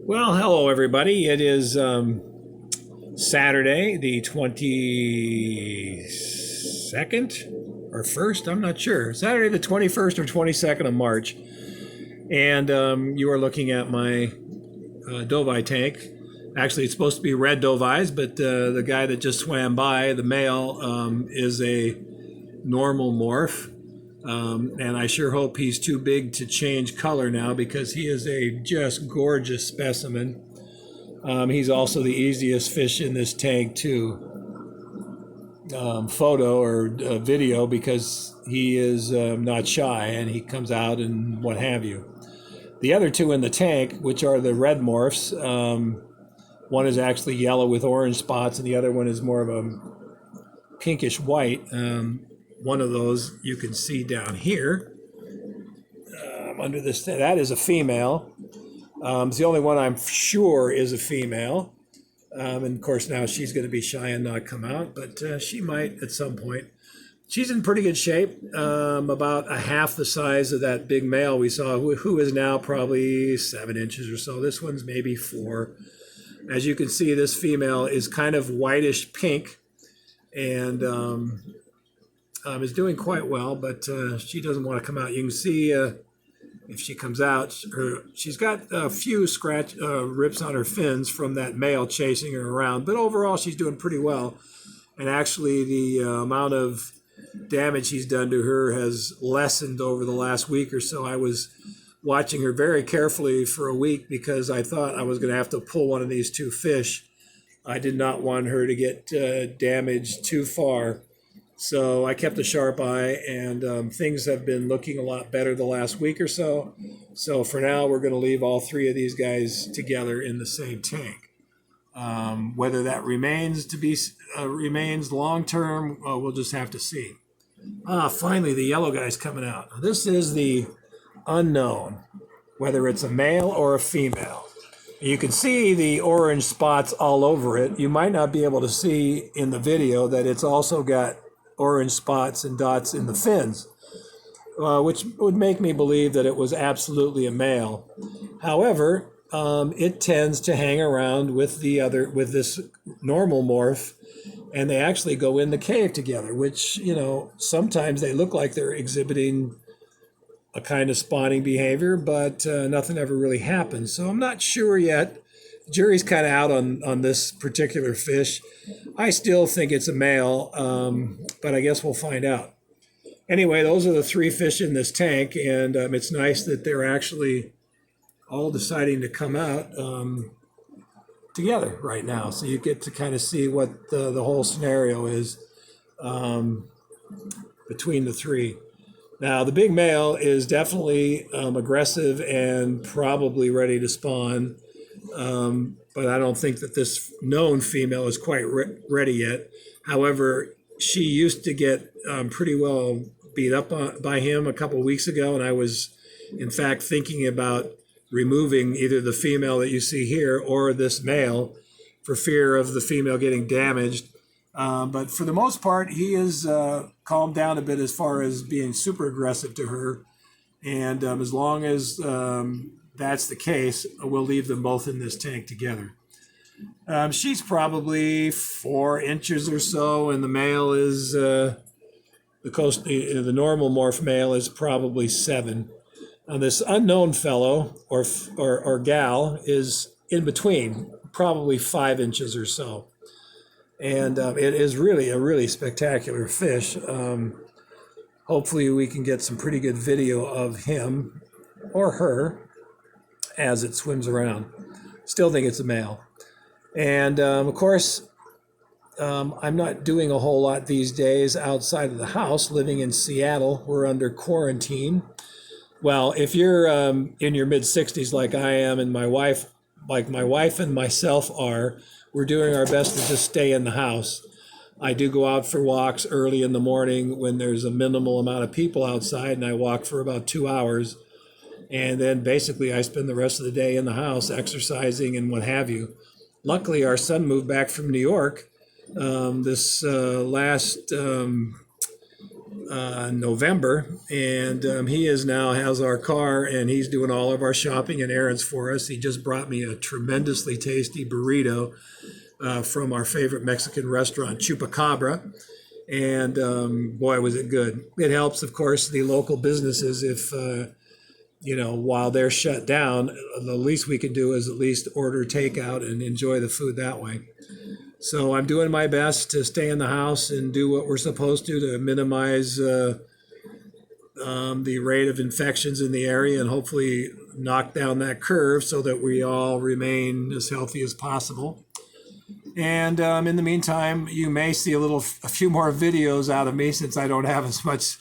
Well, hello everybody. It is Saturday, the 22nd or 1st, I'm not sure. Saturday, the 21st or 22nd of March. And you are looking at my Dovii tank. Actually, it's supposed to be red Dovies, but the guy that just swam by, the male, is a normal morph. And I sure hope he's too big to change color now because he is a just gorgeous specimen. He's also the easiest fish in this tank to photo or video because he is not shy and he comes out and what have you. The other two in the tank, which are the red morphs, one is actually yellow with orange spots and the other one is more of a pinkish white. One of those you can see down here under this. That is a female. It's the only one I'm sure is a female. And of course now she's going to be shy and not come out, but she might at some point. She's in pretty good shape, about a half the size of that big male we saw, who is now probably 7 inches or so. This one's maybe 4. As you can see, this female is kind of whitish pink and is doing quite well, but she doesn't want to come out. You can see if she comes out, she's got a few rips on her fins from that male chasing her around, but overall she's doing pretty well. And actually the amount of damage he's done to her has lessened over the last week or so. I was watching her very carefully for a week because I thought I was going to have to pull one of these two fish. I did not want her to get damaged too far. So I kept a sharp eye, and things have been looking a lot better the last week or so. So for now, we're going to leave all 3 of these guys together in the same tank. Whether that remains long term, we'll just have to see. Finally, the yellow guy's coming out. This is the unknown, whether it's a male or a female. You can see the orange spots all over it. You might not be able to see in the video that it's also got orange spots and dots in the fins, which would make me believe that it was absolutely a male. However, it tends to hang around with this normal morph, and they actually go in the cave together, which, sometimes they look like they're exhibiting a kind of spawning behavior, but nothing ever really happens. So I'm not sure yet. The jury's kind of out on this particular fish. I still think it's a male, but I guess we'll find out. Anyway, those are the 3 fish in this tank, and it's nice that they're actually all deciding to come out together right now. So you get to kind of see what the whole scenario is between the 3. Now, the big male is definitely aggressive and probably ready to spawn, but I don't think that this known female is quite ready yet. However, she used to get pretty well beat up by him a couple weeks ago, and I was, in fact, thinking about removing either the female that you see here or this male for fear of the female getting damaged. But for the most part, he is calmed down a bit as far as being super aggressive to her. And as long as that's the case, we'll leave them both in this tank together. She's probably 4 inches or so, and the male is, the normal morph male is probably 7. This unknown fellow or gal is in between, probably 5 inches or so. And it is really a really spectacular fish. Hopefully we can get some pretty good video of him or her as it swims around. Still think it's a male. And of course, I'm not doing a whole lot these days outside of the house. Living in Seattle, we're under quarantine. Well, if you're in your mid-60s like I am and my wife and myself are, we're doing our best to just stay in the house. I do go out for walks early in the morning when there's a minimal amount of people outside, and I walk for about 2 hours. And then basically I spend the rest of the day in the house exercising and what have you. Luckily, our son moved back from New York this last November, and he is now has our car, and he's doing all of our shopping and errands for us. He just brought me a tremendously tasty burrito from our favorite Mexican restaurant, Chupacabra. And boy, was it good. It helps, of course, the local businesses if, while they're shut down, the least we can do is at least order takeout and enjoy the food that way. So I'm doing my best to stay in the house and do what we're supposed to minimize the rate of infections in the area and hopefully knock down that curve so that we all remain as healthy as possible. And in the meantime, you may see a few more videos out of me since I don't have as much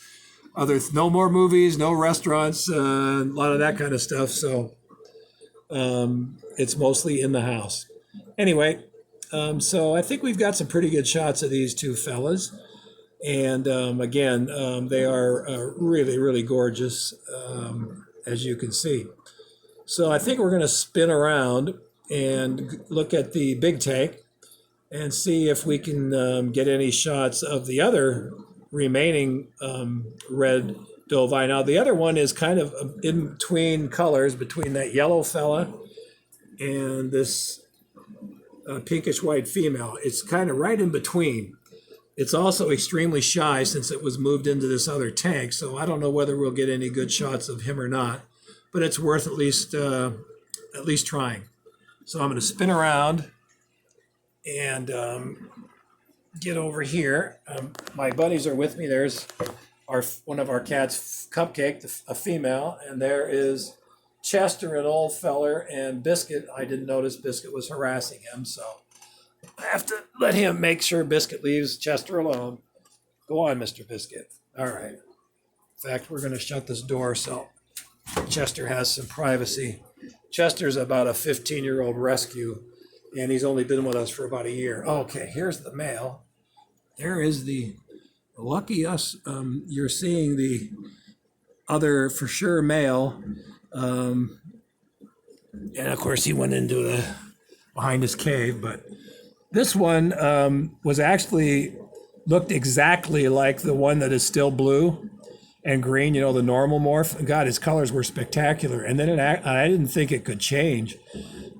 no more movies, no restaurants, a lot of that kind of stuff. So it's mostly in the house. Anyway, so I think we've got some pretty good shots of these two fellas. And again, they are really, really gorgeous, as you can see. So I think we're going to spin around and look at the big tank and see if we can get any shots of the other remaining red Dovii. Now, the other one is kind of in between colors, between that yellow fella and this pinkish white female. It's kind of right in between. It's also extremely shy since it was moved into this other tank, so I don't know whether we'll get any good shots of him or not, but it's worth at least trying. So I'm going to spin around and get over here. My buddies are with me. There's one of our cats, Cupcake, a female, and there is Chester, an old feller, and Biscuit. I didn't notice Biscuit was harassing him, so I have to let him make sure Biscuit leaves Chester alone. Go on, Mr. Biscuit. All right. In fact, we're going to shut this door so Chester has some privacy. Chester's about a 15-year-old rescue, and he's only been with us for about a year. Okay, here's the male. There is the, lucky us, you're seeing the other for sure male. And of course he went into behind his cave, but this one was actually looked exactly like the one that is still blue and green, the normal morph. God, his colors were spectacular. And then I didn't think it could change,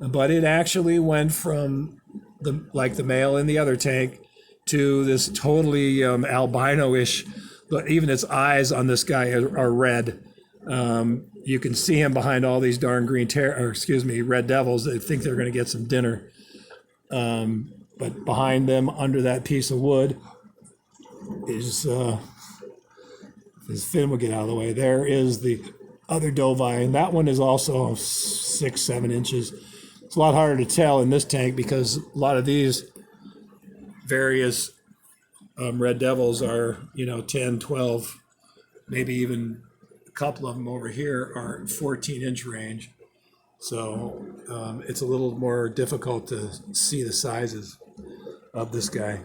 but it actually went from the male in the other tank to this totally albino-ish, but even its eyes on this guy are red. You can see him behind all these darn red devils that think they're going to get some dinner. But behind them, under that piece of wood, is his fin will get out of the way. There is the other Dovii, and that one is also 6-7 inches. It's a lot harder to tell in this tank because a lot of these various red devils are 10, 12, maybe even a couple of them over here are 14-inch range. So it's a little more difficult to see the sizes of this guy.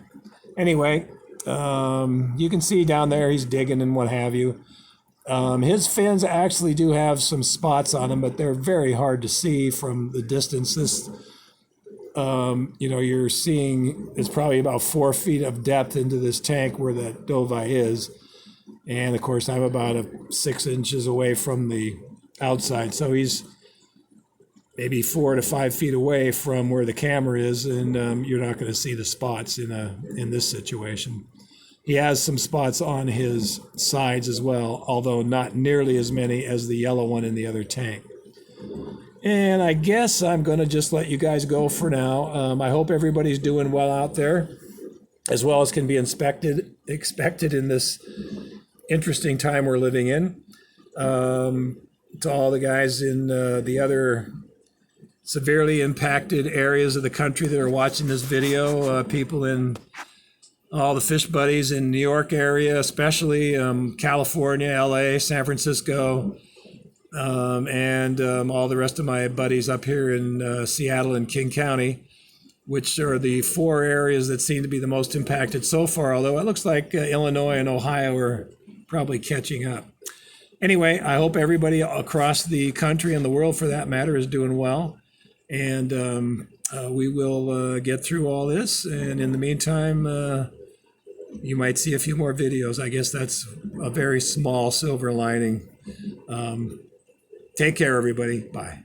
Anyway, you can see down there he's digging and what have you. His fins actually do have some spots on them, but they're very hard to see from the distance. This, you're seeing it's probably about 4 feet of depth into this tank where that Dovii is. And of course, I'm about 6 inches away from the outside. So he's maybe 4 to 5 feet away from where the camera is, and you're not going to see the spots in this situation. He has some spots on his sides as well, although not nearly as many as the yellow one in the other tank. And I guess I'm going to just let you guys go for now. I hope everybody's doing well out there, as well as can be expected in this interesting time we're living in. To all the guys in the other severely impacted areas of the country that are watching this video, people in all the fish buddies in New York area, especially California, LA, San Francisco, and all the rest of my buddies up here in Seattle and King County, which are the 4 areas that seem to be the most impacted so far, although it looks like Illinois and Ohio are probably catching up. Anyway, I hope everybody across the country and the world, for that matter, is doing well. And we will get through all this. And in the meantime, you might see a few more videos. I guess that's a very small silver lining. Take care, everybody. Bye.